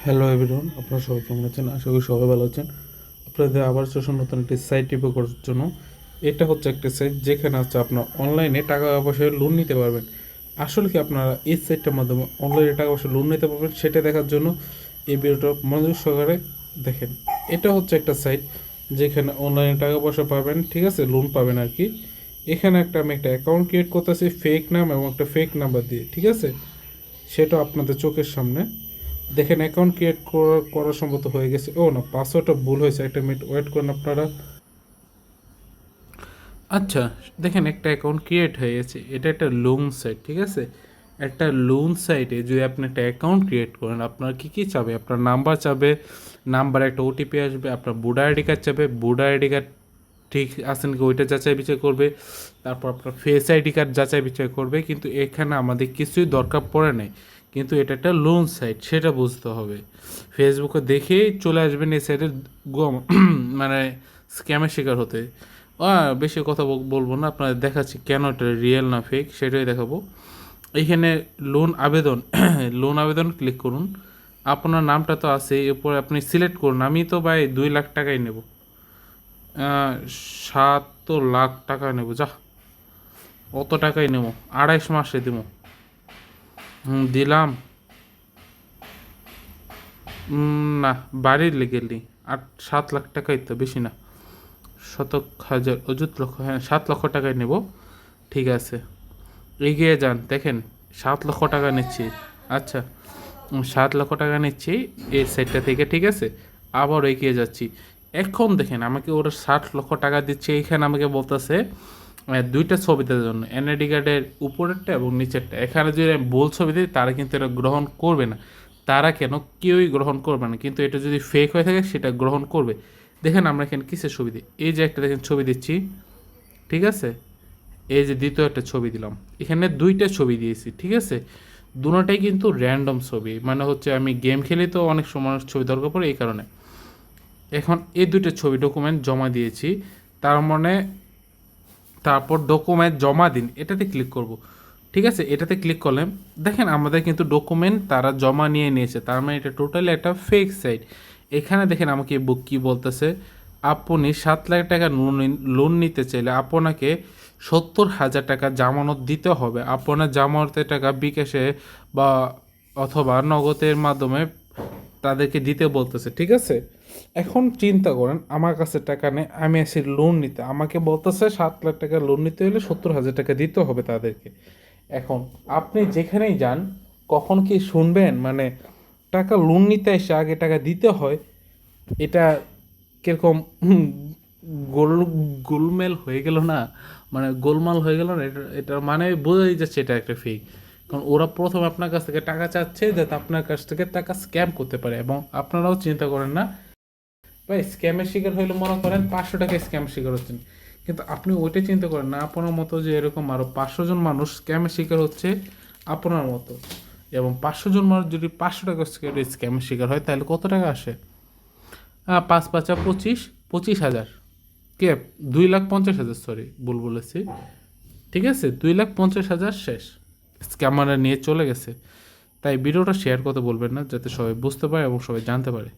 Hello everyone, আপনারা সবাই কেমন আছেন? আশা করি সবাই ভালো আছেন। আপনাদের আবার চলছে নতুন একটি সাইট রিভিউ করার জন্য। এটা হচ্ছে একটা সাইট যেখানে হচ্ছে আপনার অনলাইনে টাকা পয়সা লোন নিতে পারবেন। আসলে কি আপনারা এই সাইটটার মাধ্যমে অনলাইনে টাকা পয়সা লোন নিতে পারবেন সেটা দেখার জন্য এই ভিডিওটা মনোযোগ সহকারে দেখেন। এটা হচ্ছে একটা সাইট যেখানে অনলাইনে টাকা পয়সা পাবেন, ঠিক আছে, লোন পাবেন আর কি। এখানে আমি একটা অ্যাকাউন্ট ক্রিয়েট করতেছি ফেক নাম এবং একটা ফেক নাম্বার দিয়ে, ঠিক আছে। সেটা আপনাদের চোখের সামনে দেখেন। অ্যাকাউন্ট ক্রিয়েট করা সম্ভবত হয়ে গেছে। ও না, পাসওয়ার্ডটা ভুল হয়েছে, একটা মিনিট ওয়েট করেন আপনারা। আচ্ছা, দেখেন একটা অ্যাকাউন্ট ক্রিয়েট হয়ে গেছে। এটা একটা লোন সাইট, ঠিক আছে। একটা লোন সাইটে যদি আপনি একটা অ্যাকাউন্ট ক্রিয়েট করেন, আপনার কী কী চাবে? আপনার নাম্বার চাবে, নাম্বারে একটা ওটিপি আসবে, আপনার ভোটার আইডি কার্ড চাবে, ভোটার আইডি কার্ড ঠিক আছেন কি ওইটা যাচাই বাছাই করবে, তারপর আপনার ফেস আইডি কার্ড যাচাই বাছাই করবে। কিন্তু এখানে আমাদের কিছুই দরকার পড়ে নাই, কিন্তু এটা একটা লোন সাইট, সেটা বুঝতে হবে। ফেসবুকে দেখেই চলে আসবেন এই সাইটে গম মানে স্ক্যামের শিকার হতে। বেশি কথা বলবো না, আপনাদের দেখাচ্ছি কেন এটা রিয়েল না ফেক সেটাই দেখাবো। এইখানে লোন আবেদন লোন আবেদন ক্লিক করুন। আপনার নামটা তো আছে, এরপর আপনি সিলেক্ট করুন। আমি তো ভাই 2 লাখ টাকাই নেব। 7 লাখ টাকা নেব, যা অত টাকাই নেব, 28 মাসে দেব। দিলাম। না, বাড়ির লেগেলি 7 লাখ টাকাই তো, বেশি না। শতক হাজার অযুত লক্ষ, হ্যাঁ 7 লক্ষ টাকায় নেব, ঠিক আছে। এগিয়ে যান, দেখেন 7 লক্ষ টাকা নিচ্ছি। আচ্ছা, 7 লক্ষ টাকা নিচ্ছি এই সাইটটা থেকে, ঠিক আছে। আবার এগিয়ে যাচ্ছি। এখন দেখেন আমাকে ওরা 60 লক্ষ টাকা দিচ্ছে। এইখানে আমাকে বলতেছে দুইটা ছবি দেওয়ার জন্য, এনআইডি কার্ডের উপরেরটা এবং নিচেরটা। এখানে যদি আমি ভুল ছবি দিই তারা কিন্তু এটা গ্রহণ করবে না। তারা কেন, কেউই গ্রহণ করবে না। কিন্তু এটা যদি ফেক হয়ে থাকে সেটা গ্রহণ করবে। দেখেন আমরা এখানে কিসের ছবি দিই, এই যে একটা দেখেন ছবি দিচ্ছি, ঠিক আছে। এই যে দ্বিতীয় একটা ছবি দিলাম, এখানে দুইটা ছবি দিয়েছি, ঠিক আছে। দুটোটাই কিন্তু র্যান্ডম ছবি, মানে হচ্ছে আমি গেম খেলি তো অনেক সময় ছবি দরকার পড়ে, এই কারণে। এখন এই দুইটা ছবি ডকুমেন্ট জমা দিয়েছি, তার মানে তারপর ডকুমেন্ট জমা দিন এটাতে ক্লিক করব, ঠিক আছে। এটাতে ক্লিক করলাম, দেখেন আমাদের কিন্তু ডকুমেন্ট তারা জমা নিয়ে নিয়েছে, তার মানে এটা টোটালি একটা ফেক সাইট। এখানে দেখেন আমাকে বুক কি বলতেছে, আপনি 7 লাখ টাকা লোন নিতে চাইলে আপনাকে 70,000 টাকা জামানত দিতে হবে। আপনার জামানতের টাকা বিকাশে বা অথবা নগদের মাধ্যমে তাদেরকে দিতে বলতেছে, ঠিক আছে। এখন চিন্তা করেন, আমার কাছে টাকা নেই, আমি আসি লোন নিতে, আমাকে বলতেছে 7 লাখ টাকা লোন নিতে হলে 70,000 টাকা দিতে হবে তাদেরকে। এখন আপনি যেখানেই যান, কখন কি শুনবেন মানে টাকা লোন নিতে এসে আগে টাকা দিতে হয়? এটা কিরকম গোল গোলমেল হয়ে গেল না, মানে গোলমাল হয়ে গেল না। এটার মানে বোঝাই যাচ্ছে এটা একটা ফেক। কারণ ওরা প্রথম আপনার কাছ থেকে টাকা চাচ্ছে যাতে আপনার কাছ থেকে টাকা স্ক্যাম করতে পারে। এবং আপনারাও চিন্তা করেন না ভাই, স্ক্যামের শিকার হইলে মনে করেন 500 টাকা স্ক্যাম শিকার হচ্ছেন, কিন্তু আপনি ওইটাই চিন্তা করেন না আপনার মতো যে এরকম আরও 500 জন মানুষ স্ক্যামের শিকার হচ্ছে আপনার মতো। এবং 500 জন মানুষ যদি 500 টাকা স্ক্যামের শিকার হয় তাহলে কত টাকা আসে? 5 5 25, 25,000, কে 2,50,000, সরি ভুল বলেছি, ঠিক আছে। 2,50,000 শেষ, স্ক্যামাররা নিয়ে চলে গেছে। তাই ভিডিওটা শেয়ার করতে বলবেন না, যাতে সবাই বুঝতে পারে এবং সবাই জানতে পারে।